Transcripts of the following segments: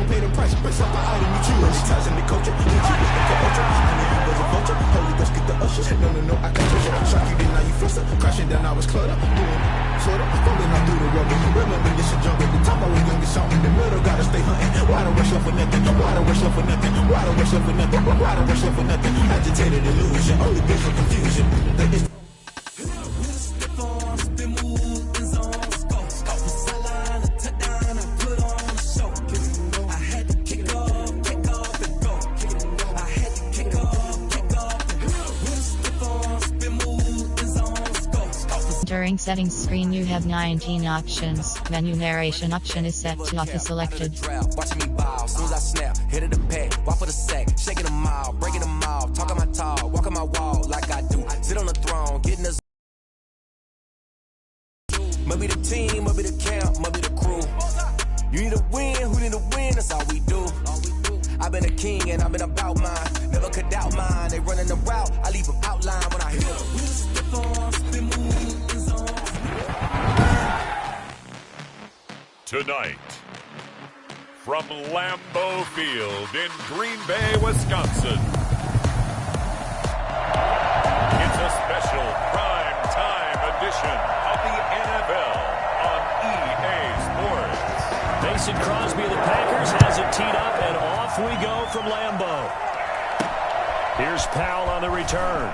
pay the price, press up the item you choose. Ties in the culture, you choose the culture. I knew you was a vulture, Holy Ghost get the usher. No, I can't touch it. Shock you, then now you fluster. Crashing down, I was clutter. Doing sorta, falling out through the rubber. Remember this is jump at the top, I was gonna get something in the middle. Gotta stay hunting. Why don't rush up for nothing? Why don't rush up for nothing? Why don't rush up for nothing? Why don't rush up for nothing? Agitated illusion, only been for confusion. During settings screen you have 19 options. Menu narration option is set to auto selected. Watching me bow, soon as I snap, hit it the peg, walk for the sack, shaking them out, breaking them out, talking my talk, walking my wall like I do, sit on the throne, getting this. Maybe the team, maybe the camp, maybe the crew. You need a win, who need a win, that's all we do. I've been a king and I've been about mine, never could doubt mine, they running the route, I leave them outline when I hit them. Tonight, from Lambeau Field in Green Bay, Wisconsin, it's a special prime time edition of the NFL on EA Sports. Mason Crosby of the Packers has it teed up, and off we go from Lambeau. Here's Powell on the return.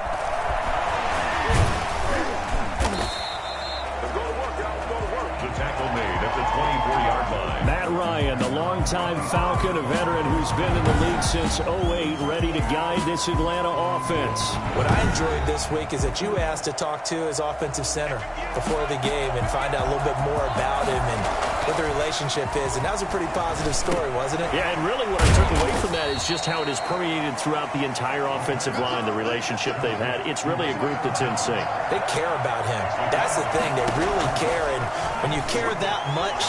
Tackle made at the 24-yard line. Matt Ryan, the longtime Falcon, a veteran who's been in the league since '08, ready to guide this Atlanta offense. What I enjoyed this week is that you asked to talk to his offensive center before the game and find out a little bit more about him and what the relationship is. And that was a pretty positive story, wasn't it? Yeah, and really what I took away from that is just how it is permeated throughout the entire offensive line, the relationship they've had. It's really a group that's in sync. They care about him. That's the thing. They really care. And when you care that much,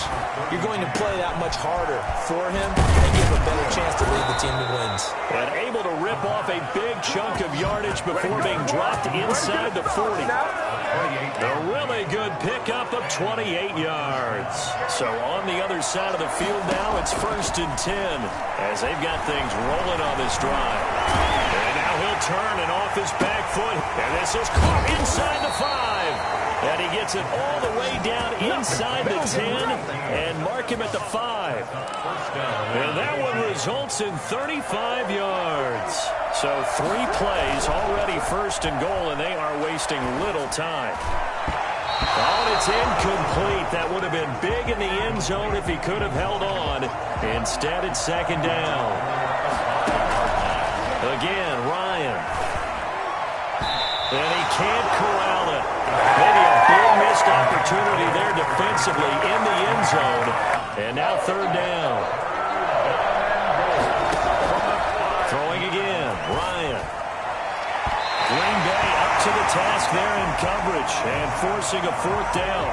you're going to play that much harder for him and give a better chance to lead the team to wins. And able to rip off a big chunk of yardage before being dropped inside the 40. A really good pickup of 28 yards. So on the other side of the field now, it's 1st and 10 as they've got things rolling on this drive. And now he'll turn and off his back foot. And this is caught inside the 5. And he gets it all the way down inside the 10 and mark him at the 5. And that one results in 35 yards. So 3 plays, already 1st and goal, and they are wasting little time. Oh, and it's incomplete. That would have been big in the end zone if he could have held on. Instead, it's 2nd down. Again, Ryan. And he can't corral it. Maybe a big missed opportunity there defensively in the end zone. And now 3rd down. Throwing again, Ryan. Green Bay up to the task there in coverage and forcing a 4th down.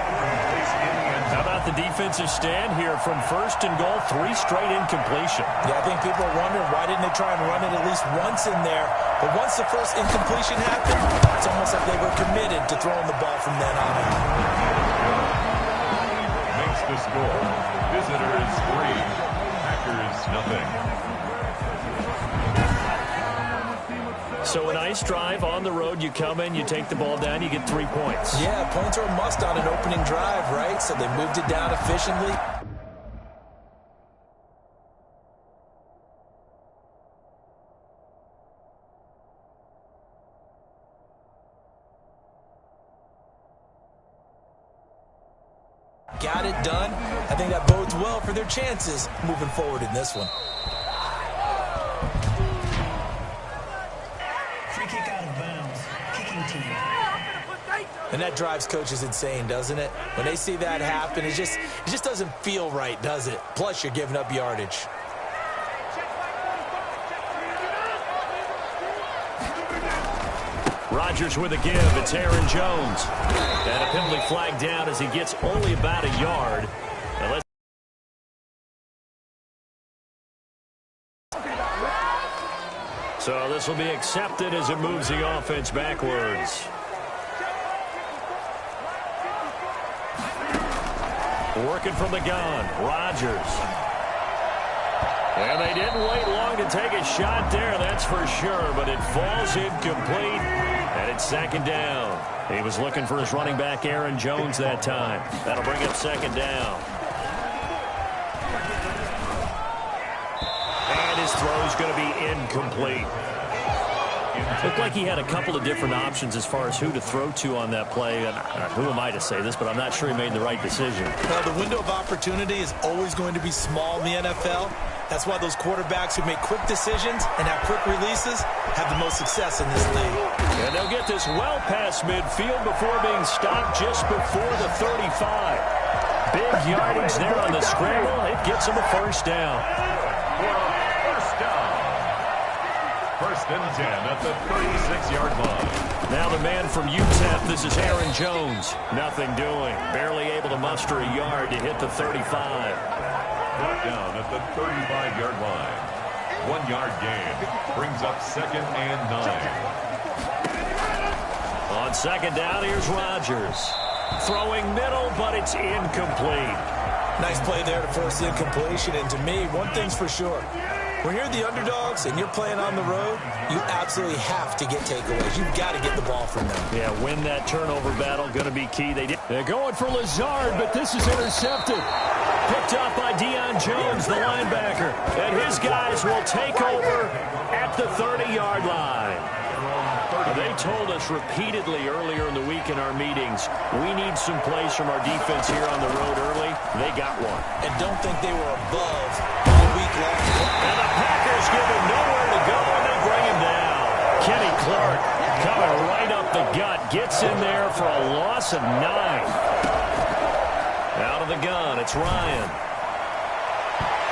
How about the defensive stand here from 1st and goal, 3 straight incompletion? Yeah, I think people are wondering why didn't they try and run it at least once in there. But once the first incompletion happened, it's almost like they were committed to throwing the ball from then on. Makes the score. Visitors 3, Packers nothing. So a nice drive on the road. You come in, you take the ball down, you get 3 points. Yeah, points are a must on an opening drive, right? So they moved it down efficiently. Got it done. I think that bodes well for their chances moving forward in this one. Free kick out of bounds. Kicking team. And that drives coaches insane, doesn't it? When they see that happen, it just doesn't feel right, does it? Plus, you're giving up yardage. Rodgers with a give. It's Aaron Jones. And a penalty flag down as he gets only about a yard. Now let's So this will be accepted as it moves the offense backwards. Working from the gun, Rodgers. And they didn't wait long to take a shot there, that's for sure, but it falls incomplete, and it's second down. He was looking for his running back, Aaron Jones, that time. That'll bring up second down. And his throw's going to be incomplete. Looked like he had a couple of different options as far as who to throw to on that play. And who am I to say this, but I'm not sure he made the right decision. Well, the window of opportunity is always going to be small in the NFL. That's why those quarterbacks who make quick decisions and have quick releases have the most success in this league. And they'll get this well past midfield before being stopped just before the 35. Big yardage there on the scramble. It gets him a first down. First and 10 at the 36-yard line. Now the man from UTEP, this is Aaron Jones. Nothing doing. Barely able to muster a yard to hit the 35. Brought down at the 35-yard line. 1 yard gain. Brings up second and 9. On second down, here's Rodgers. Throwing middle, but it's incomplete. Nice play there to force the incompletion. And to me, one thing's for sure. When you're the underdogs and you're playing on the road, you absolutely have to get takeaways. You've got to get the ball from them. Yeah, win that turnover battle, going to be key. They're going for Lazard, but this is intercepted. Picked up by Deion Jones, the linebacker. And his guys will take over at the 30-yard line. They told us repeatedly earlier in the week in our meetings, we need some plays from our defense here on the road early. They got one. And don't think they were above all week long. And the Packers give him nowhere to go, and they bring him down. Kenny Clark coming right up the gut. Gets in there for a loss of 9. Out of the gun, it's Ryan.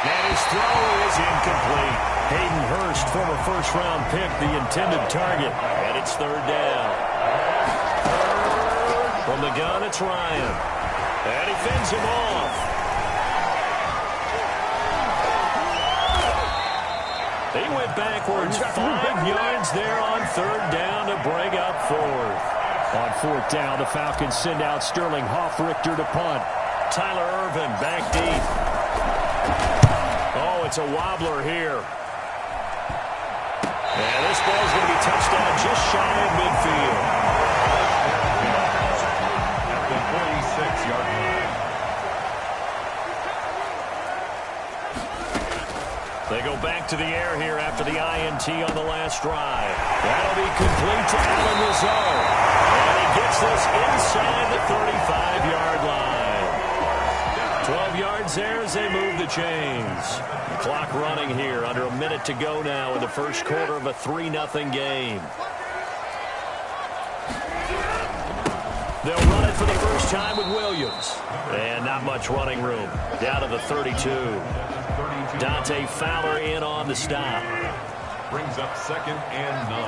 And his throw is incomplete. Hayden Hurst, former first-round pick, the intended target. And it's third down. From the gun, it's Ryan. And he fends him off. He went backwards 5 yards there on third down to bring up fourth. On fourth down, the Falcons send out Sterling Hoffrichter to punt. Tyler Ervin back deep. Oh, it's a wobbler here. And this ball's going to be touched down just shy of midfield. At the 46-yard line. They go back to the air here after the INT on the last drive. That'll be complete to Alan Lazard. And he gets this inside the 35-yard line. 12 yards there as they move the chains. The clock running here, under a minute to go now in the first quarter of a 3-0 game. They'll run it for the first time with Williams. And not much running room. Down to the 32. Dante Fowler in on the stop. Brings up second and 9.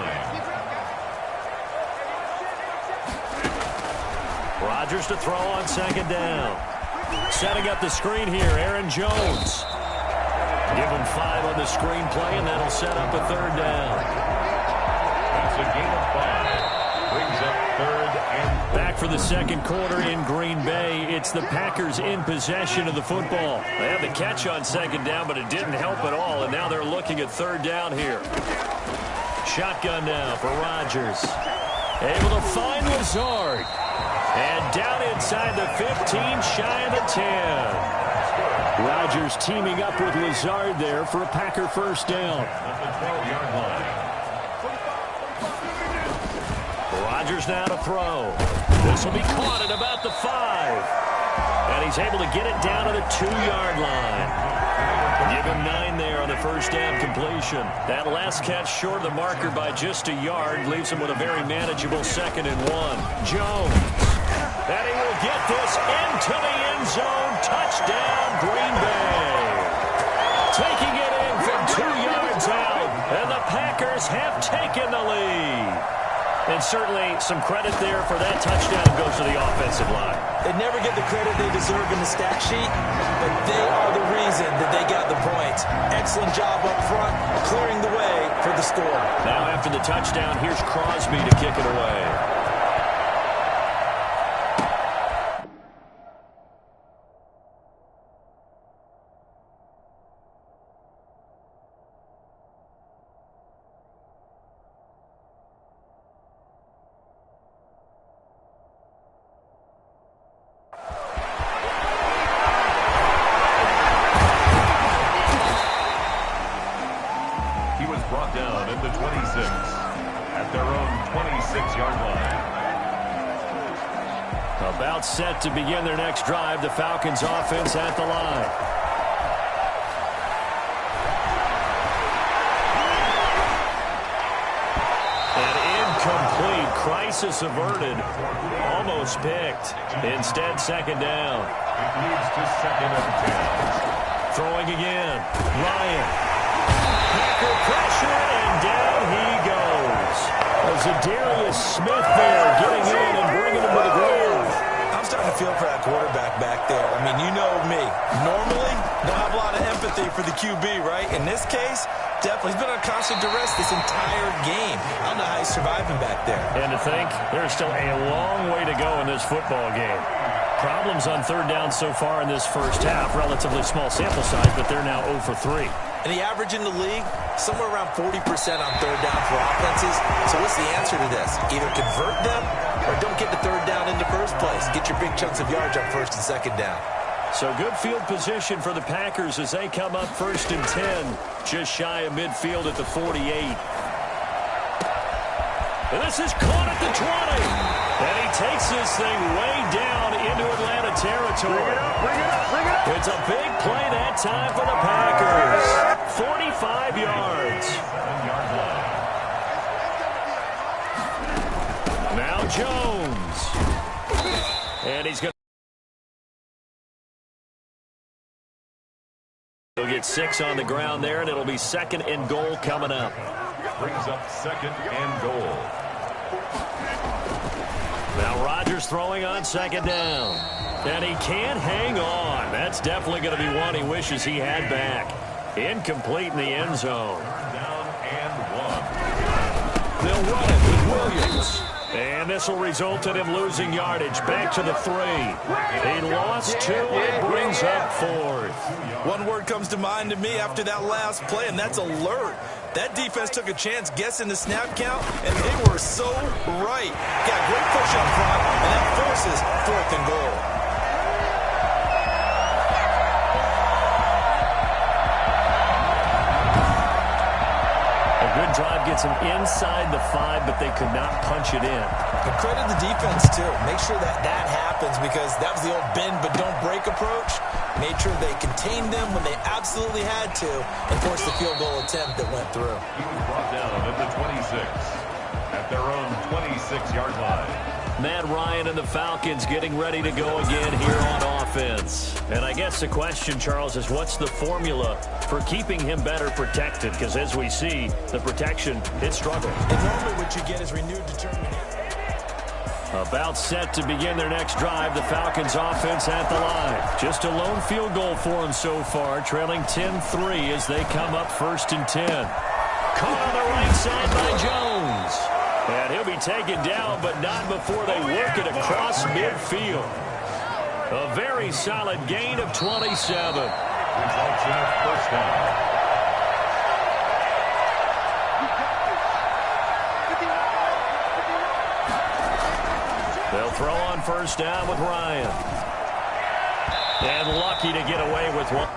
Rodgers to throw on second down. Setting up the screen here, Aaron Jones. Give him 5 on the screen play, and that'll set up a third down. That's a gain of 5. Brings up third and 4. Back for the second quarter in Green Bay. It's the Packers in possession of the football. They had the catch on second down, but it didn't help at all, and now they're looking at third down here. Shotgun now for Rodgers. Able to find Lazard. And down inside the 15, shy of the 10. Rodgers teaming up with Lazard there for a Packer first down. At the 12-yard line. Rodgers now to throw. This will be caught at about the 5. And he's able to get it down to the 2-yard line. Give him 9 there on the first down completion. That last catch short of the marker by just a yard leaves him with a very manageable second and 1. Jones. And he will get this into the end zone. Touchdown, Green Bay. Taking it in from 2 yards out. And the Packers have taken the lead. And certainly some credit there for that touchdown goes to the offensive line. They never get the credit they deserve in the stat sheet, but they are the reason that they got the points. Excellent job up front, clearing the way for the score. Now after the touchdown, here's Crosby to kick it away. About set to begin their next drive. The Falcons offense at the line. An incomplete. Crisis averted. Almost picked. Instead, second down. It leads to second and 10. Throwing again. Ryan. Packer pressure, and down he goes. Zadarius Smith there getting in and bringing him to the ground. I'm starting to feel for that quarterback back there. I mean, you know me. Normally, don't have a lot of empathy for the QB, right? In this case, definitely. He's been on constant duress this entire game. I don't know how he's surviving back there. And to think, there's still a long way to go in this football game. Problems on third down so far in this first half. Relatively small sample size, but they're now 0 for 3. And the average in the league, somewhere around 40% on third down for offenses. So what's the answer to this? Either convert them or don't get the third down in the first place. Get your big chunks of yards on first and second down. So good field position for the Packers as they come up first and 10. Just shy of midfield at the 48. And this is caught at the 20. And he takes this thing way down into Atlanta territory. Bring it up. It's a big play that time for the Packers. 45 yards. Now Jones. And he's going to... He'll get 6 on the ground there, and it'll be second and goal coming up. Brings up second and goal. Now Rodgers throwing on second down. And he can't hang on. That's definitely going to be one he wishes he had back. Incomplete in the end zone. Down and 1. They'll run it with Williams. And this will result in him losing yardage back to the 3. He lost 2. It brings up 4th. One word comes to mind to me after that last play, and that's alert. That defense took a chance guessing the snap count, and they were so right. Got a great push up front, and that forces 4th and goal. A good drive gets them inside the 5, but they could not punch it in. But credit the defense, too. Make sure that happens, because that was the old bend but don't break approach. Made sure they contained them when they absolutely had to and forced the field goal attempt that went through. He was brought down at the 26 at their own 26-yard line. Matt Ryan and the Falcons getting ready to go again here on offense. And I guess the question, Charles, is what's the formula for keeping him better protected? Because as we see, the protection, it struggled. And normally what you get is renewed determination. About set to begin their next drive, the Falcons offense at the line. Just a lone field goal for them so far, trailing 10-3 as they come up first and 10. Caught on the right side by Jones. And he'll be taken down, but not before they work it across midfield. A very solid gain of 27. Results in a first down. They'll throw on first down with Ryan. And lucky to get away with one.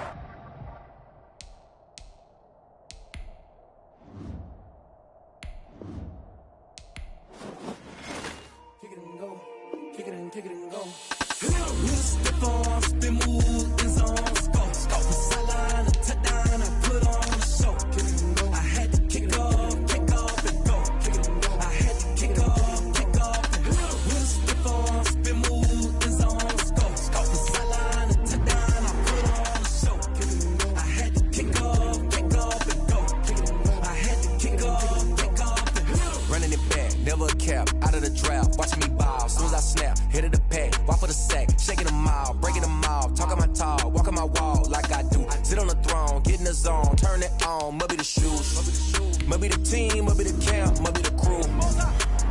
Kick it and go. Kick it and go. I had to kick off and go. I had to kick off. Spin move, it's on, go. Scope the sideline, a touchdown, I put on a show. I had to kick off and go. I had to kick off and go. Running it back, never a cap, out of the draft, watching me ball, soon as I snap, hit of the pack, walk for the sack, shaking them all, breaking them all, talking my talk, walking my wall like I do, sit on the throne, get in the zone, turn it on, maybe the shoes, maybe the team, maybe the camp, maybe the crew,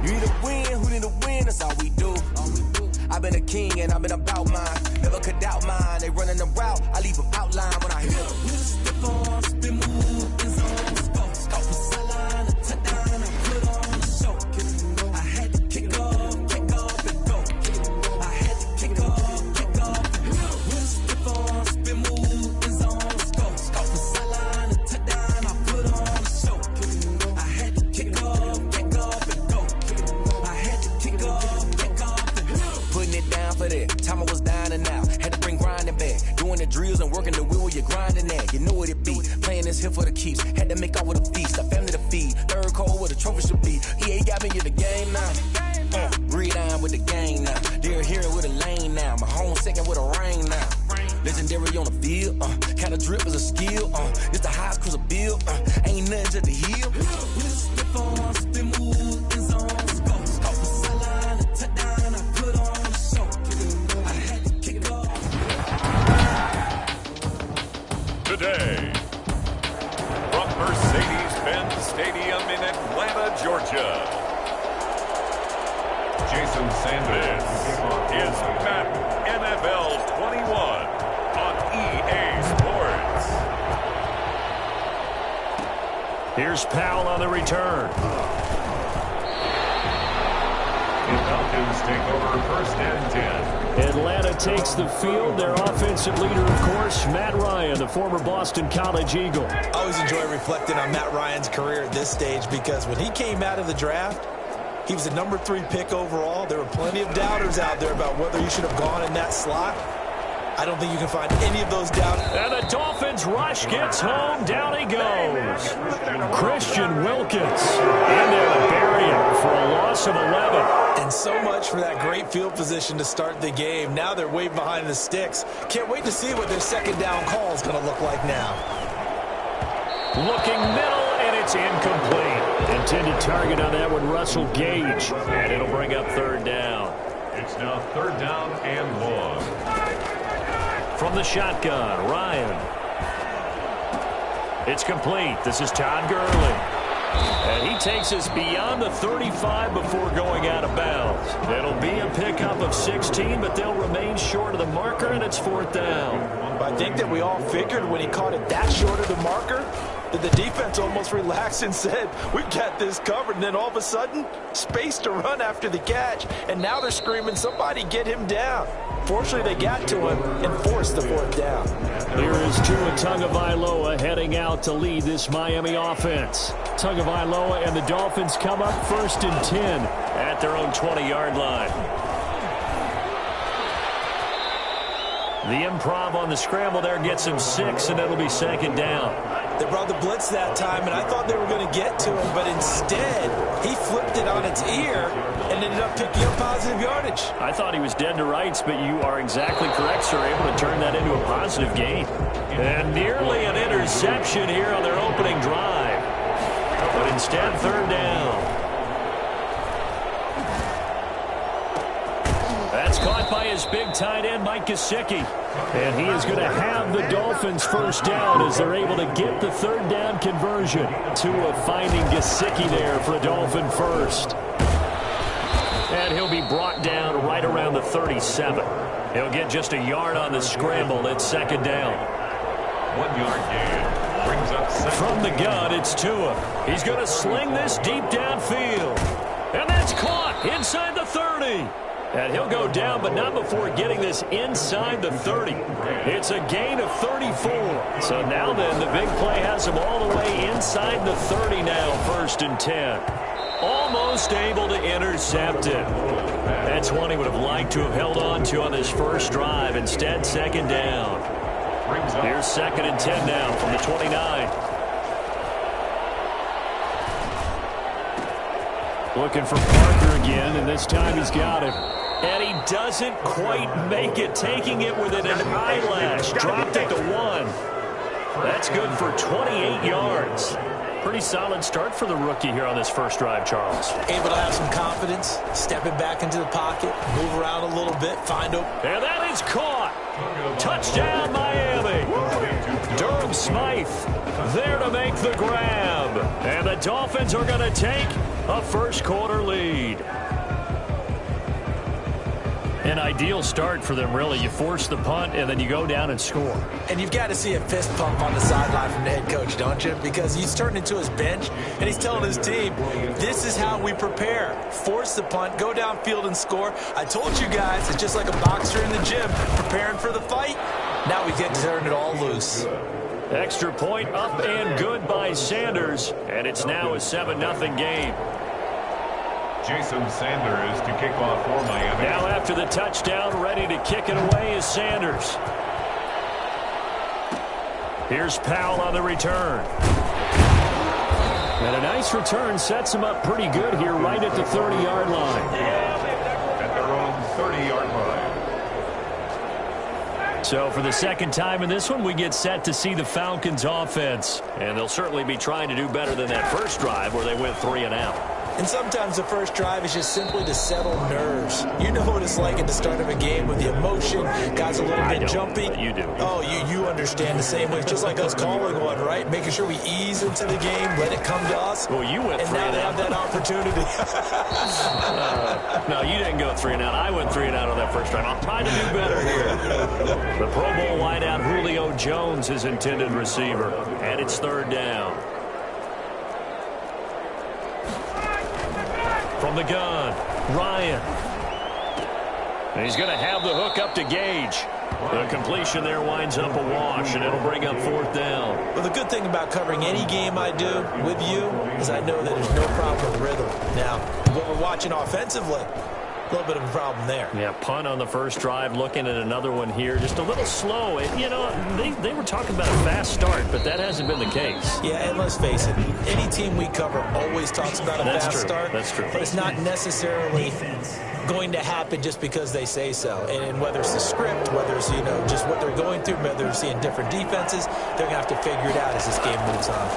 you need a win, who need a win, that's all we do. I've been a king and I've been about mine, never could doubt mine, they running the route, I leave them outline when I hit them. Spin move, it's on, scope the sideline, a touchdown, I put on a show. I had to kick off and go. I had to kick off and go. Spin move, it's on, scope the sideline, a touchdown, I put on a show. I had to kick off and go. I had to kick off and go. Putting it down for that. grills and working the wheel where you're grinding at. You know what it be. Playing this here for the keeps. Had to make off with a feast. A family to feed. Third cold where the trophy should be. EA got me in the game now. Breed on with the gang now. They're here with a lane now. My home second with a rain now. Legendary on the field. Kinda drip is a skill. It's the highest cruiser bill. Ain't nothing to the heel. Today, from Mercedes-Benz Stadium in Atlanta, Georgia, Jason Sanders is Madden NFL 21 on EA Sports. Here's Powell on the return. The Falcons take over first and 10. Atlanta takes the field. Their offensive leader, of course, Matt Ryan, the former Boston College Eagle. I always enjoy reflecting on Matt Ryan's career at this stage because when he came out of the draft, he was a number 3 pick overall. There were plenty of doubters out there about whether he should have gone in that slot. I don't think you can find any of those doubters. And the Dolphins rush gets home. Down he goes. Christian Wilkins in there to bury him for a loss of 11. And so much for that great field position to start the game. Now they're way behind the sticks. Can't wait to see what their second down call is going to look like now. Looking middle, and it's incomplete. Intended target on that one, Russell Gage. And it'll bring up third down. It's now third down and long. From the shotgun, Ryan. It's complete. This is Todd Gurley. And he takes us beyond the 35 before going out of bounds. It'll be a pickup of 16, but they'll remain short of the marker, and it's fourth down. I think that we all figured when he caught it that short of the marker that the defense almost relaxed and said, we've got this covered. And then all of a sudden, space to run after the catch. And now they're screaming, somebody get him down. Fortunately, they got to him and forced the fourth down. Here is Tua Tagovailoa heading out to lead this Miami offense. Tagovailoa and the Dolphins come up first and 10 at their own 20-yard line. The improv on the scramble there gets him 6, and it'll be second down. They brought the blitz that time, and I thought they were going to get to him, but instead, he flipped it on its ear and ended up picking up positive yardage. I thought he was dead to rights, but you are exactly correct, sir, able to turn that into a positive gain. And nearly an interception here on their opening drive. But instead, third down. That's caught by his big tight end, Mike Gesicki. And he is going to have the Dolphins first down as they're able to get the third down conversion. Tua finding Gesicki there for a Dolphin first. And he'll be brought down right around the 37. He'll get just a yard on the scramble at second down. 1 yard gain. Brings up second. From the gun, it's Tua. He's going to sling this deep downfield. And that's caught inside the 30. And he'll go down, but not before getting this inside the 30. It's a gain of 34. So now then, the big play has him all the way inside the 30 now, first and 10. Almost able to intercept it. That's one he would have liked to have held on to on this first drive. Instead, second down. Here's second and 10 now from the 29. Looking for Parker again, and this time he's got him. And he doesn't quite make it, taking it within an eyelash. Dropped it to 1. That's good for 28 yards. Pretty solid start for the rookie here on this first drive, Charles. Able to have some confidence, stepping back into the pocket, move around a little bit, find open. And that is caught. Touchdown, Miami. Durham Smythe there to make the grab. And the Dolphins are going to take a first quarter lead. An ideal start for them, really. You force the punt, and then you go down and score. And you've got to see a fist pump on the sideline from the head coach, don't you? Because he's turned into his bench, and he's telling his team, this is how we prepare. Force the punt, go downfield and score. I told you guys, it's just like a boxer in the gym, preparing for the fight. Now we get to turn it all loose. Extra point up and good by Sanders, and it's now a 7-0 game. Jason Sanders to kick off for Miami. Now after the touchdown, ready to kick it away is Sanders. Here's Powell on the return. And a nice return sets him up pretty good here right at the 30-yard line. At their own 30-yard line. So for the second time in this one, we get set to see the Falcons offense. And they'll certainly be trying to do better than that first drive where they went 3 and out. And sometimes the first drive is just simply to settle nerves. You know what it's like at the start of a game with the emotion. Guys a little bit jumpy. You do. Oh, you understand the same way. It's just like us calling one, right? Making sure we ease into the game, let it come to us. Well, you went 3 and and now they out. have that opportunity. No, you didn't go 3 and out. I went 3 and out on that first drive. I'll try to do better here. The Pro Bowl wideout Julio Jones is intended receiver. And it's 3rd down. From the gun, Ryan. And he's going to have the hook up to Gage. The completion there winds up a wash, and it'll bring up 4th down. Well, the good thing about covering any game I do with you is I know that there's no problem with rhythm. Now, when we're watching offensively, a little bit of a problem there. Yeah, punt on the first drive, looking at another one here. Just a little slow. And, you know, they were talking about a fast start, but that hasn't been the case. Yeah, and let's face it, any team we cover always talks about a fast start. That's true. But it's not necessarily going to happen just because they say so. And whether it's the script, whether it's, just what they're going through, whether they're seeing different defenses, they're going to have to figure it out as this game moves on.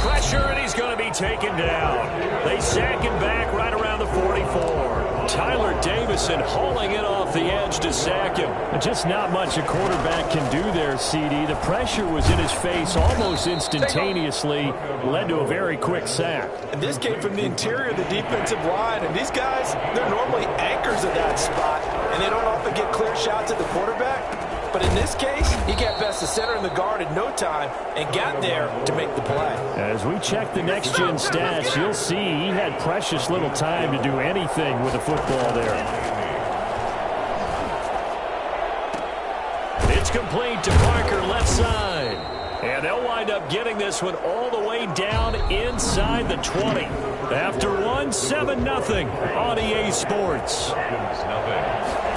Pressure, and he's going to be taken down. They sack him back right around the 44. Tyler Davison hauling it off the edge to sack him. Just not much a quarterback can do there, CD. The pressure was in his face almost instantaneously, led to a very quick sack. And this came from the interior of the defensive line, and these guys, they're normally anchors at that spot, and they don't often get clear shots at the quarterback. But in this case, he got past the center and the guard in no time and got there to make the play. As we check the next-gen stats, you'll see he had precious little time to do anything with the football there. It's complete to Parker, left side. And they'll wind up getting this one all the way down inside the 20. After one, 7-0 on EA Sports. 7-0.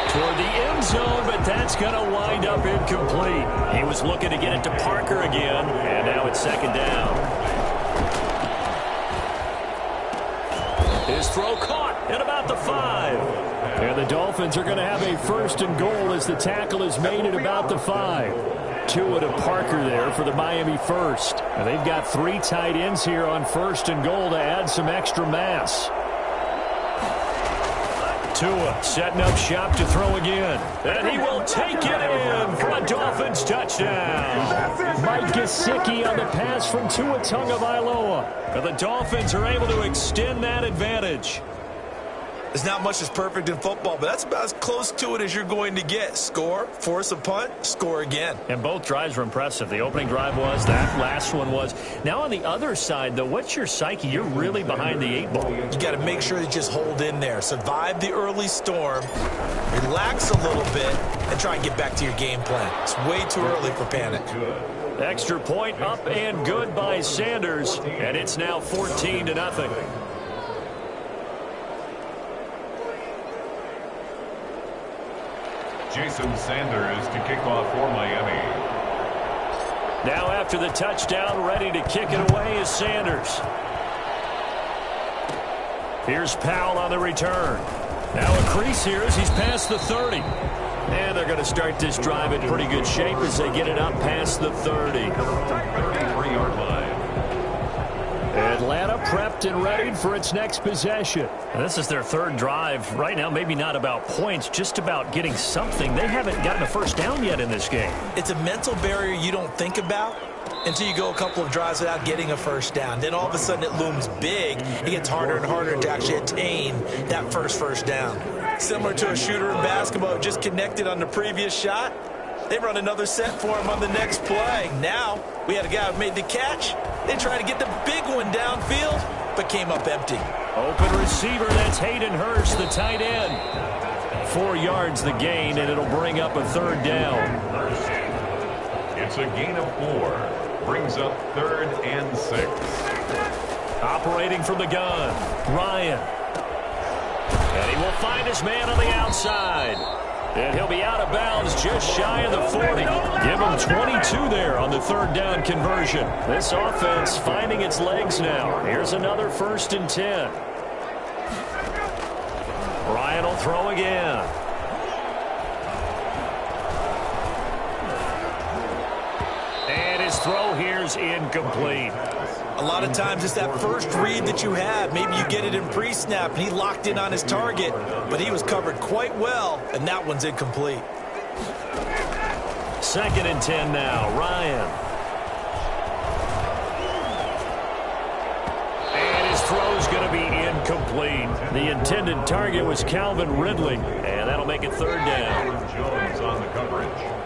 Toward the end zone, but that's going to wind up incomplete. He was looking to get it to Parker again, and now it's 2nd down. His throw caught at about the 5. And the Dolphins are going to have a 1st and goal as the tackle is made at about the 5. Tua to Parker there for the Miami 1st. And they've got 3 tight ends here on 1st and goal to add some extra mass. Tua setting up shop to throw again. And he will take it in for a Dolphins touchdown. Mike Gesicki on the pass from Tua Tagovailoa. And the Dolphins are able to extend that advantage. There's not much that's perfect in football, but that's about as close to it as you're going to get. Score, force a punt, score again. And both drives were impressive. The opening drive was, that last one was. Now on the other side, though, what's your psyche? You're really behind the 8 ball. You got to make sure you just hold in there. Survive the early storm, relax a little bit, and try and get back to your game plan. It's way too early for panic. Extra point up and good by Sanders, and it's now 14-0. Jason Sanders to kick off for Miami. Now after the touchdown, ready to kick it away is Sanders. Here's Powell on the return. Now a crease here as he's past the 30. And they're going to start this drive in pretty good shape as they get it up past the 30. 33-yard line. Atlanta prepped and ready for its next possession. And this is their 3rd drive. Right now, maybe not about points, just about getting something. They haven't gotten a first down yet in this game. It's a mental barrier you don't think about until you go a couple of drives without getting a first down. Then all of a sudden it looms big. It gets harder and harder to actually attain that first down. Similar to a shooter in basketball, just connected on the previous shot. They run another set for him on the next play. Now, we had a guy who made the catch. They tried to get the big one downfield, but came up empty. Open receiver, that's Hayden Hurst, the tight end. 4 yards the gain, and it'll bring up a 3rd down. It's a gain of 4. Brings up 3rd and 6. Operating from the gun, Ryan. And he will find his man on the outside. And he'll be out of bounds just shy of the 40. Give him 22 there on the third down conversion. This offense finding its legs now. Here's another 1st and 10. Ryan will throw again. And his throw here's incomplete. A lot of times it's that first read that you have. Maybe you get it in pre-snap, and he locked in on his target, but he was covered quite well, and that one's incomplete. 2nd and 10 now. Ryan. And his throw's going to be incomplete. The intended target was Calvin Ridley, and that'll make it 3rd down. Jones on the coverage.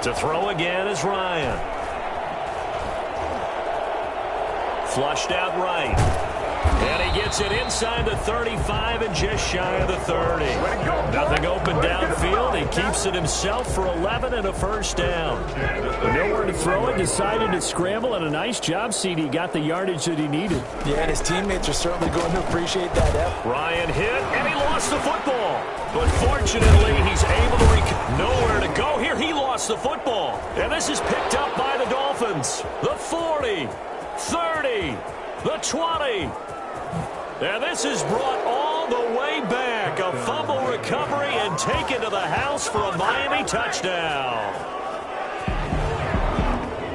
To throw again is Ryan. Flushed out right. And he gets it inside the 35 and just shy of the 30. Nothing open downfield. He keeps it himself for 11 and a 1st down. Nowhere to throw it. Decided to scramble, and a nice job, CD. Got the yardage that he needed. Yeah, and his teammates are certainly going to appreciate that effort. Ryan hit, and he lost the football. But fortunately, he's able to nowhere to go here. He lost the football. And this is picked up by the Dolphins. The 40, 30, the 20. And this is brought all the way back. A fumble recovery and taken to the house for a Miami touchdown.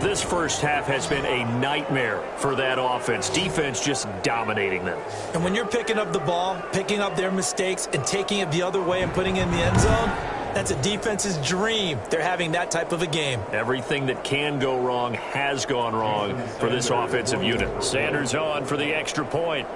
This first half has been a nightmare for that offense. Defense just dominating them. And when you're picking up the ball, picking up their mistakes, and taking it the other way and putting it in the end zone, that's a defense's dream. They're having that type of a game. Everything that can go wrong has gone wrong for this offensive unit. Sanders on for the extra point.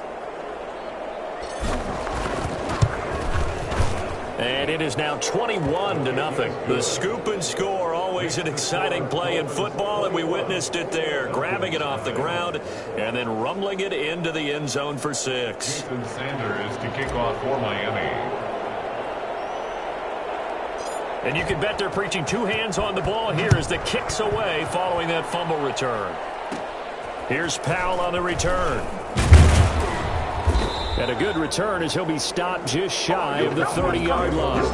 And it is now 21-0. The scoop and score, always an exciting play in football, and we witnessed it there. Grabbing it off the ground and then rumbling it into the end zone for 6. Jason Sanders to kick off for Miami. And you can bet they're preaching 2 hands on the ball here as the kick's away following that fumble return. Here's Powell on the return. And a good return as he'll be stopped just shy of the 30-yard line.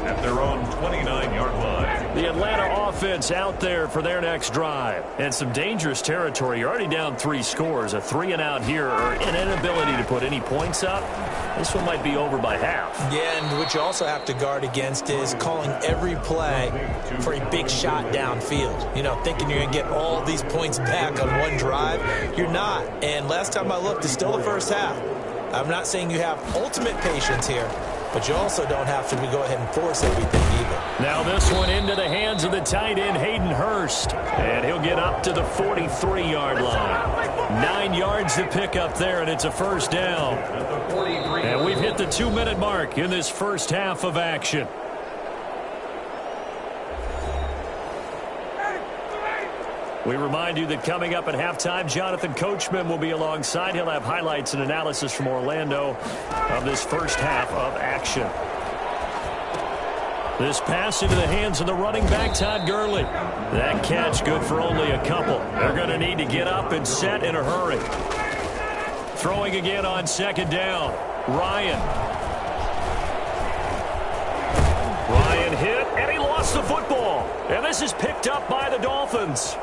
At their own 29-yard line. The Atlanta offense out there for their next drive. And some dangerous territory. You're already down 3 scores. A 3-and-out here, or an inability to put any points up. This one might be over by half. Yeah, and what you also have to guard against is calling every play for a big shot downfield. You know, thinking you're going to get all these points back on one drive. You're not. And last time I looked, it's still the first half. I'm not saying you have ultimate patience here, but you also don't have to go ahead and force everything either. Now this one into the hands of the tight end, Hayden Hurst. And he'll get up to the 43-yard line. 9 yards to pick up there, and it's a 1st down. And we've hit the 2-minute mark in this first half of action. We remind you that coming up at halftime, Jonathan Coachman will be alongside. He'll have highlights and analysis from Orlando of this first half of action. This pass into the hands of the running back, Todd Gurley. That catch good for only a couple. They're going to need to get up and set in a hurry. Throwing again on 2nd down. Ryan hit, and he lost the football. And this is picked up by the Dolphins.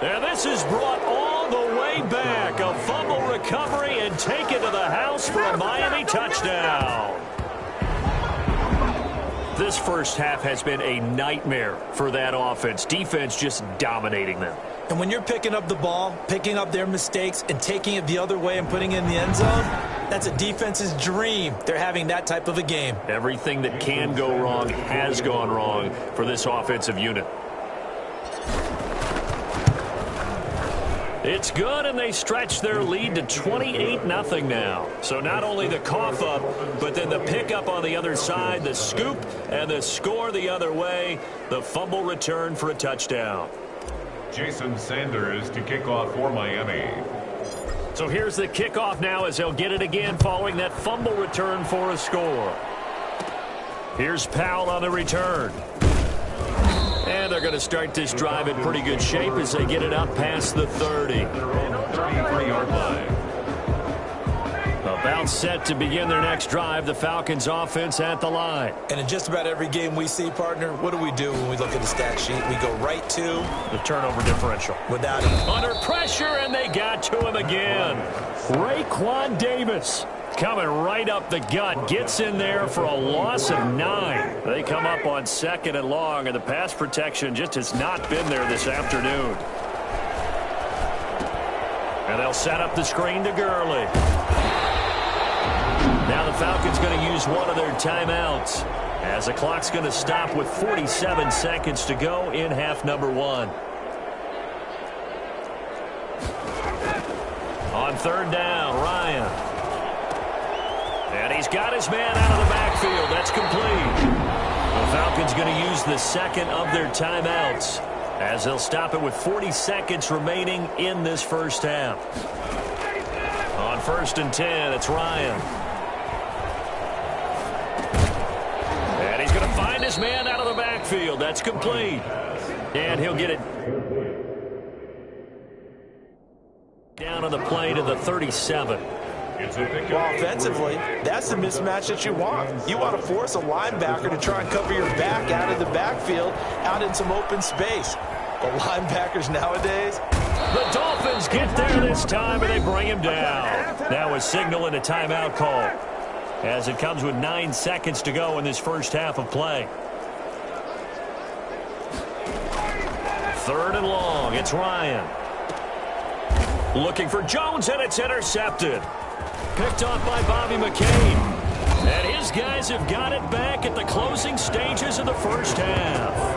And this is brought all the way back. A fumble recovery and taken to the house for a Miami touchdown. This first half has been a nightmare for that offense. Defense just dominating them. And when you're picking up the ball, picking up their mistakes, and taking it the other way and putting it in the end zone, that's a defense's dream. They're having that type of a game. Everything that can go wrong has gone wrong for this offensive unit. It's good, and they stretch their lead to 28-0 now. So not only the cough up, but then the pickup on the other side, the scoop, and the score the other way, the fumble return for a touchdown. Jason Sanders to kick off for Miami. So here's the kickoff now as they'll get it again following that fumble return for a score. Here's Powell on the return. And they're going to start this drive in pretty good shape as they get it up past the 30. 33-yard line. About set to begin their next drive, the Falcons offense at the line. And in just about every game we see, partner, what do we do when we look at the stat sheet? We go right to the turnover differential. Without it. Under pressure, and they got to him again. Raekwon Davis coming right up the gut. Gets in there for a loss of 9. They come up on 2nd and long, and the pass protection just has not been there this afternoon. And they'll set up the screen to Gurley. Now the Falcons going to use one of their timeouts as the clock's going to stop with 47 seconds to go in half number 1. On 3rd down, Ryan. And he's got his man out of the backfield. That's complete. The Falcons going to use the 2nd of their timeouts as they'll stop it with 40 seconds remaining in this first half. On 1st and 10, it's Ryan. And he's going to find his man out of the backfield. That's complete. And he'll get it down on the play to the 37. Well, offensively, that's the mismatch that you want. You want to force a linebacker to try and cover your back out of the backfield, out in some open space. But linebackers nowadays, the Dolphins get there this time, and they bring him down. Now a signal and a timeout call as it comes with 9 seconds to go in this first half of play. 3rd and long. It's Ryan. Looking for Jones, and it's intercepted. Picked off by Bobby McCain. And his guys have got it back at the closing stages of the first half.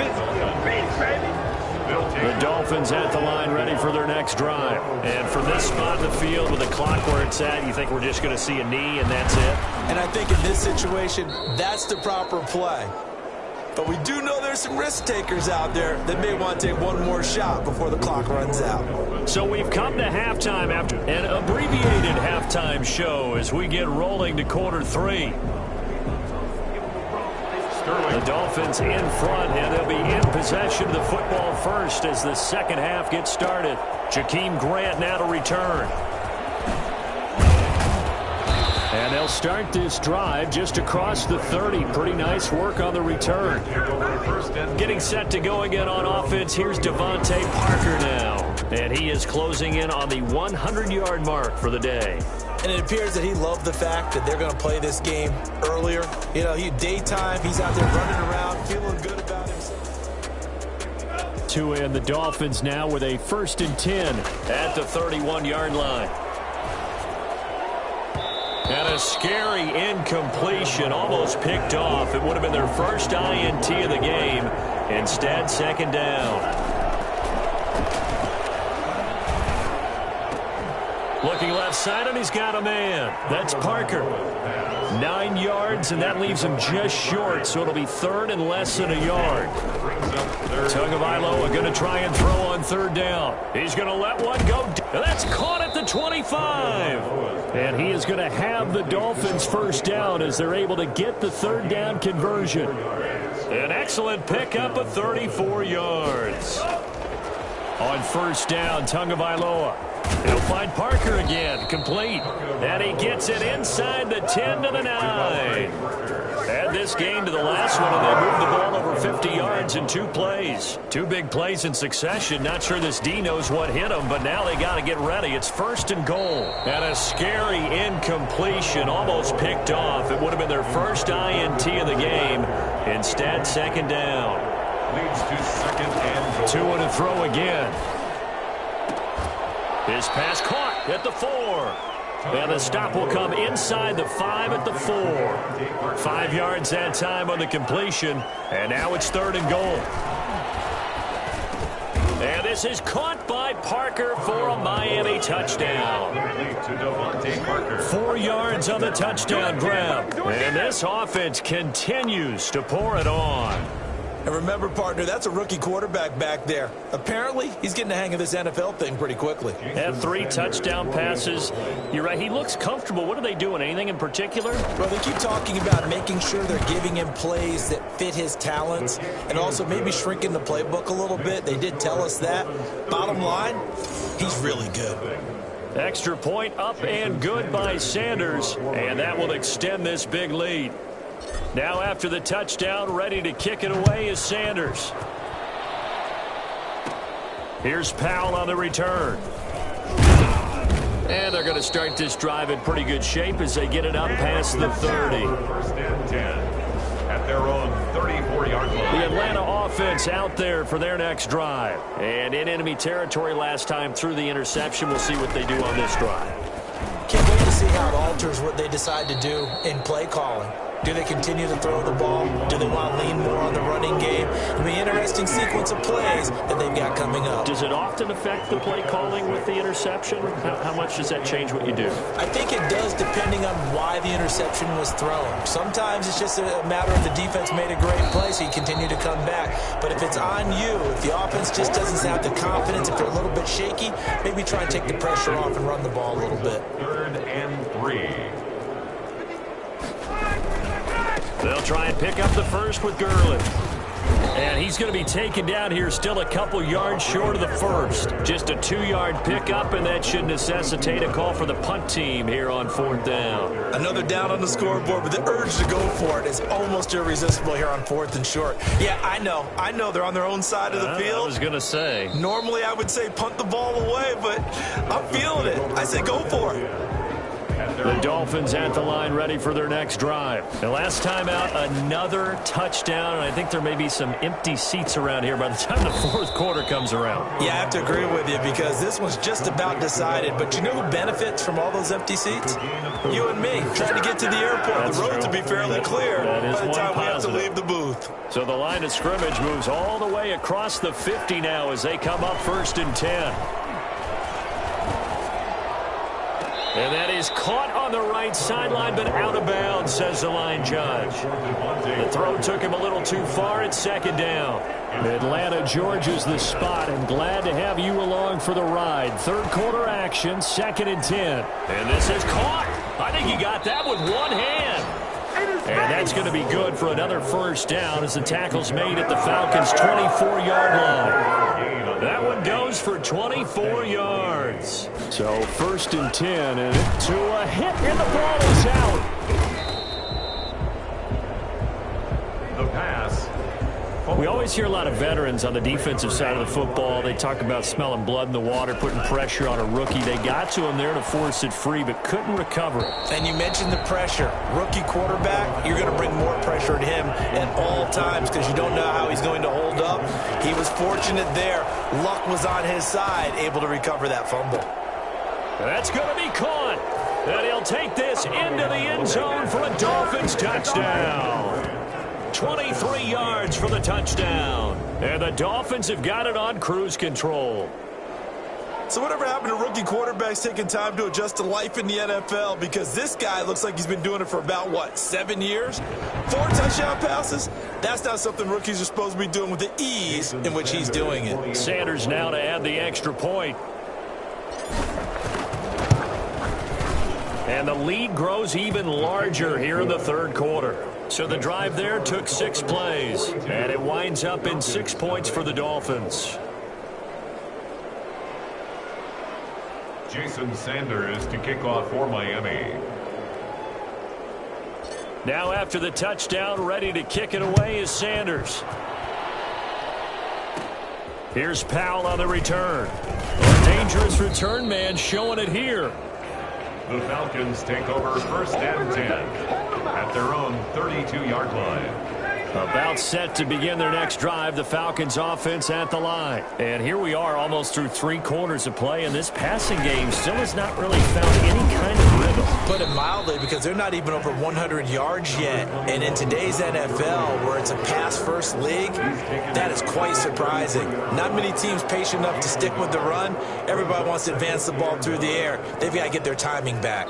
The Dolphins at the line ready for their next drive. And from this spot in the field with the clock where it's at, you think we're just going to see a knee and that's it? And I think in this situation, that's the proper play. But we do know there's some risk takers out there that may want to take one more shot before the clock runs out. So we've come to halftime after an abbreviated halftime show as we get rolling to quarter 3. The Dolphins in front, and they'll be in possession of the football first as the second half gets started. Jakeem Grant now to return. And they'll start this drive just across the 30. Pretty nice work on the return. Getting set to go again on offense. Here's Devontae Parker now. And he is closing in on the 100-yard mark for the day. And it appears that he loved the fact that they're going to play this game earlier. You know, daytime, he's out there running around, feeling good about himself. And the Dolphins now with a 1st and 10 at the 31-yard line. And a scary incompletion, almost picked off. It would have been their first INT of the game. Instead, 2nd down. Looking left side, and he's got a man. That's Parker. 9 yards, and that leaves him just short, so it'll be 3rd and less than a yard. Tagovailoa going to try and throw on 3rd down. He's going to let one go. That's caught at the 25. And he is going to have the Dolphins first down as they're able to get the 3rd down conversion. An excellent pickup of 34 yards. On 1st down, Tagovailoa. He'll find Parker again, complete. And he gets it inside the 10 to the 9. Add this game to the last one, and they moved the ball over 50 yards in 2 plays. 2 big plays in succession. Not sure this D knows what hit him, but now they got to get ready. It's 1st and goal. And a scary incompletion, almost picked off. It would have been their first INT of the game. Instead, 2nd down. Leads to 2nd and goal. 2 and a throw again. His pass caught at the 4. And the stop will come inside the 5 at the 4. 5 yards that time on the completion. And now it's 3rd and goal. And this is caught by Parker for a Miami touchdown. 4 yards on the touchdown grab. And this offense continues to pour it on. And remember, partner, that's a rookie quarterback back there. Apparently, he's getting the hang of this NFL thing pretty quickly. Had 3 touchdown passes. You're right, he looks comfortable. What are they doing? Anything in particular? Well, they keep talking about making sure they're giving him plays that fit his talents and also maybe shrinking the playbook a little bit. They did tell us that. Bottom line, he's really good. Extra point up and good by Sanders, and that will extend this big lead. Now after the touchdown, ready to kick it away is Sanders. Here's Powell on the return. And they're going to start this drive in pretty good shape as they get it up past the 30. First and 10 at their own 34-yard line. The Atlanta offense out there for their next drive. And in enemy territory last time through the interception. We'll see what they do on this drive. Can't wait to see how it alters what they decide to do in play calling. Do they continue to throw the ball? Do they want to lean more on the running game? It'll be an interesting sequence of plays that they've got coming up. Does it often affect the play calling with the interception? How much does that change what you do? I think it does depending on why the interception was thrown. Sometimes it's just a matter of the defense made a great play, so you continue to come back. But if it's on you, if the offense just doesn't have the confidence, if they're a little bit shaky, maybe try and take the pressure off and run the ball a little bit. 3rd and 3. They'll try and pick up the first with Gurley. And he's going to be taken down here still a couple yards short of the first. Just a 2-yard pickup, and that should necessitate a call for the punt team here on 4th down. Another down on the scoreboard, but the urge to go for it is almost irresistible here on 4th and short. Yeah, I know they're on their own side of the field. I was going to say. Normally I would say punt the ball away, but I'm feeling it. I say go for it. The Dolphins at the line ready for their next drive. The last time out, another touchdown, and I think there may be some empty seats around here by the time the 4th quarter comes around. Yeah, I have to agree with you because this one's just about decided. But you know who benefits from all those empty seats? You and me, trying to get to the airport. That's the roads true. will be fairly clear That is by the one time we have to positive. leave the booth. So the line of scrimmage moves all the way across the 50 now as they come up 1st and 10. And that is caught on the right sideline, but out of bounds, says the line judge. The throw took him a little too far at 2nd down. Atlanta, Georgia's the spot, and glad to have you along for the ride. 3rd quarter action, 2nd and 10. And this is caught. I think he got that with one hand. And that's going to be good for another 1st down as the tackle's made at the Falcons' 24-yard line. That one goes for 24 yards. So 1st and 10, and to a hit, and the ball is out. The pass. We always hear a lot of veterans on the defensive side of the football. They talk about smelling blood in the water, putting pressure on a rookie. They got to him there to force it free, but couldn't recover it. And you mentioned the pressure. Rookie quarterback, you're going to bring more pressure to him at all times because you don't know how he's going to hold up. He was fortunate there. Luck was on his side, able to recover that fumble. That's going to be caught. And he'll take this into the end zone for a Dolphins touchdown. 23 yards for the touchdown. And the Dolphins have got it on cruise control. So whatever happened to rookie quarterbacks taking time to adjust to life in the NFL? Because this guy looks like he's been doing it for about, what, 7 years? 4 touchdown passes? That's not something rookies are supposed to be doing with the ease in which he's doing it. Sanders now to add the extra point. And the lead grows even larger here in the 3rd quarter. So the drive there took 6 plays, and it winds up in 6 points for the Dolphins. Jason Sanders to kick off for Miami. Now after the touchdown, ready to kick it away is Sanders. Here's Powell on the return. A dangerous return man showing it here. The Falcons take over 1st and 10 at their own 32-yard line. About set to begin their next drive, the Falcons offense at the line. And here we are almost through 3 quarters of play, and this passing game still has not really found any kind of rhythm. Put it mildly, because they're not even over 100 yards yet. And in today's NFL, where it's a pass-first league, that is quite surprising. Not many teams patient enough to stick with the run. Everybody wants to advance the ball through the air. They've got to get their timing back.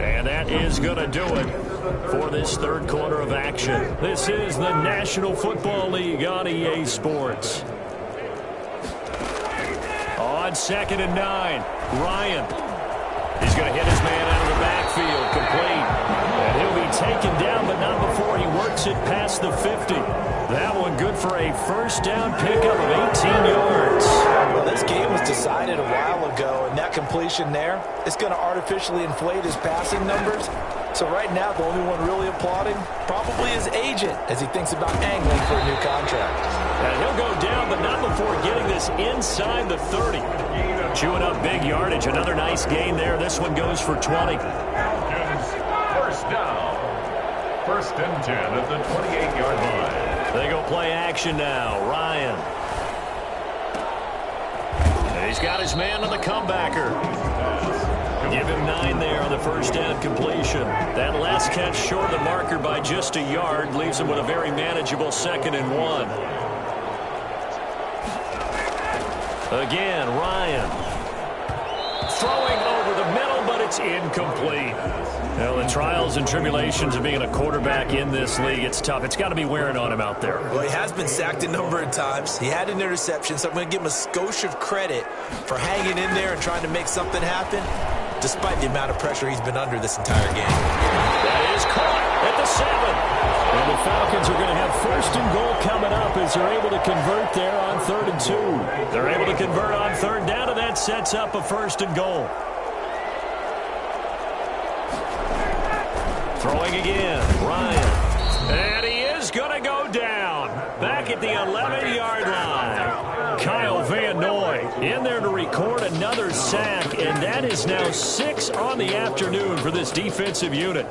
And that is going to do it for this 3rd quarter of action. This is the National Football League on EA Sports. On 2nd and 9, Ryan. He's going to hit his man out of the backfield, complete. And he'll be taken down, but not before he works it past the 50. That one good for a first down pickup of 18 yards. Well, this game was decided a while ago, and that completion there is going to artificially inflate his passing numbers. So right now, the only one really applauding probably his agent as he thinks about angling for a new contract. And he'll go down, but not before getting this inside the 30. Chewing up big yardage. Another nice gain there. This one goes for 20. First down. First and 10 at the 28-yard line. They go play action now. Ryan. And he's got his man on the comebacker. Give him 9 there on the first down completion. That last catch short of the marker by just a yard leaves him with a very manageable 2nd and 1. Again, Ryan. Throwing over the middle, but it's incomplete. Well, the trials and tribulations of being a quarterback in this league, it's tough. It's got to be wearing on him out there. Well, he has been sacked a number of times. He had an interception, so I'm going to give him a skosh of credit for hanging in there and trying to make something happen, despite the amount of pressure he's been under this entire game. That is caught at the 7. And the Falcons are going to have first and goal coming up as they're able to convert there on 3rd and 2. They're able to convert on 3rd down, and that sets up a first and goal. Throwing again, Ryan. And he is going to go down. Back at the 11-yard line. Kyle Van Noy in there to record another sack, and that is now 6 on the afternoon for this defensive unit.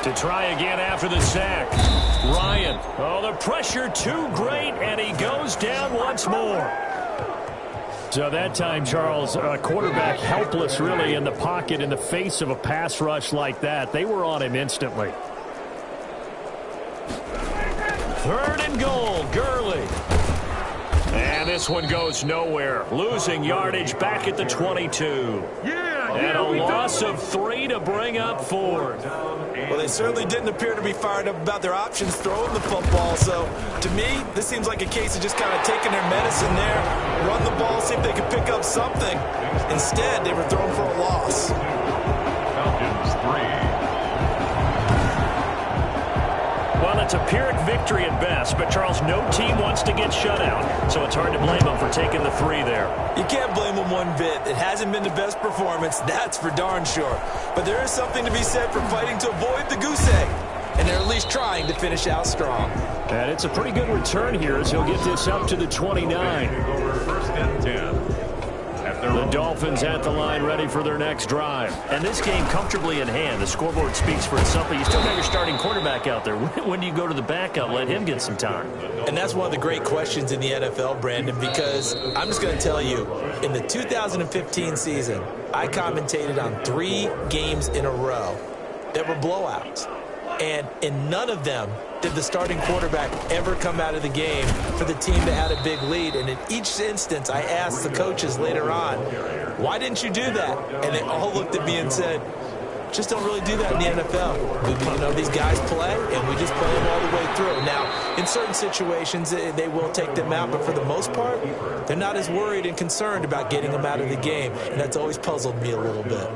To try again after the sack. Ryan. Oh, the pressure too great, and he goes down once more. So that time, Charles, quarterback helpless really in the pocket in the face of a pass rush like that. They were on him instantly. 3rd and goal, Gurley. And this one goes nowhere. Losing yardage back at the 22. And a loss of 3 to bring up 4. Well, they certainly didn't appear to be fired up about their options throwing the football. So, to me, this seems like a case of just kind of taking their medicine there, run the ball, see if they could pick up something. Instead, they were thrown for a loss. Falcons 3. Well, it's a Pyrrhic victory at best, but, Charles, no team wants to get shut out, so it's hard to blame them for taking the 3 there. You can't blame them one bit. It hasn't been the best performance, that's for darn sure. But there is something to be said for fighting to avoid the goose egg, and they're at least trying to finish out strong. And it's a pretty good return here as he'll get this up to the 29. First and 10. The Dolphins at the line ready for their next drive. And this game comfortably in hand. The scoreboard speaks for itself, but you still got your starting quarterback out there. When do you go to the backup? Let him get some time. And that's one of the great questions in the NFL, Brandon, because I'm just going to tell you, in the 2015 season, I commentated on 3 games in a row that were blowouts. And in none of them did the starting quarterback ever come out of the game for the team that had a big lead. And in each instance, I asked the coaches later on, why didn't you do that? And they all looked at me and said, just don't really do that in the NFL. You know, these guys play, and we just play them all the way through. Now, in certain situations, they will take them out, but for the most part, they're not as worried and concerned about getting them out of the game. And that's always puzzled me a little bit.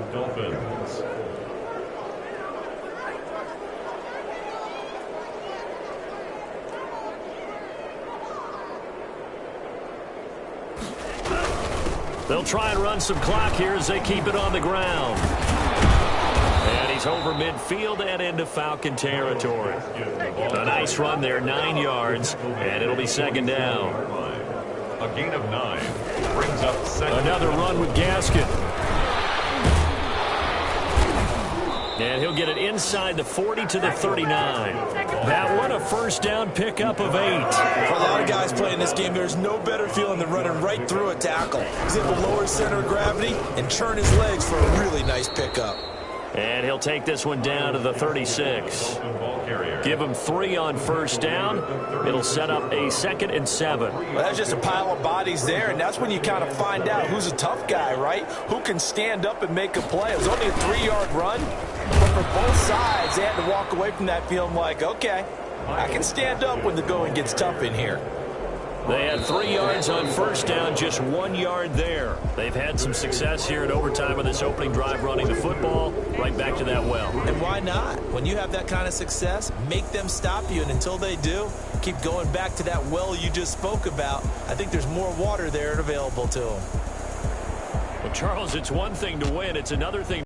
They'll try and run some clock here as they keep it on the ground. And he's over midfield and into Falcon territory. A nice run there, 9 yards, and it'll be 2nd down. A gain of 9 brings up 2nd. Another run with Gaskin. And he'll get it inside the 40 to the 39. That one a first down pickup of 8. For a lot of guys playing this game, there's no better feeling than running right through a tackle. He's able to lower his center of gravity and turn his legs for a really nice pickup. And he'll take this one down to the 36. Give him 3 on first down. It'll set up a 2nd and 7. Well, that's just a pile of bodies there, and that's when you kind of find out who's a tough guy, right? Who can stand up and make a play. It was only a 3-yard run, but for both sides, they had to walk away from that feeling like, okay, I can stand up when the going gets tough in here. They had 3 yards on first down, just 1 yard there. They've had some success here in overtime on this opening drive running the football right back to that well. And why not? When you have that kind of success, make them stop you. And until they do, keep going back to that well you just spoke about. I think there's more water there available to them. Well, Charles, it's one thing to win. It's another thing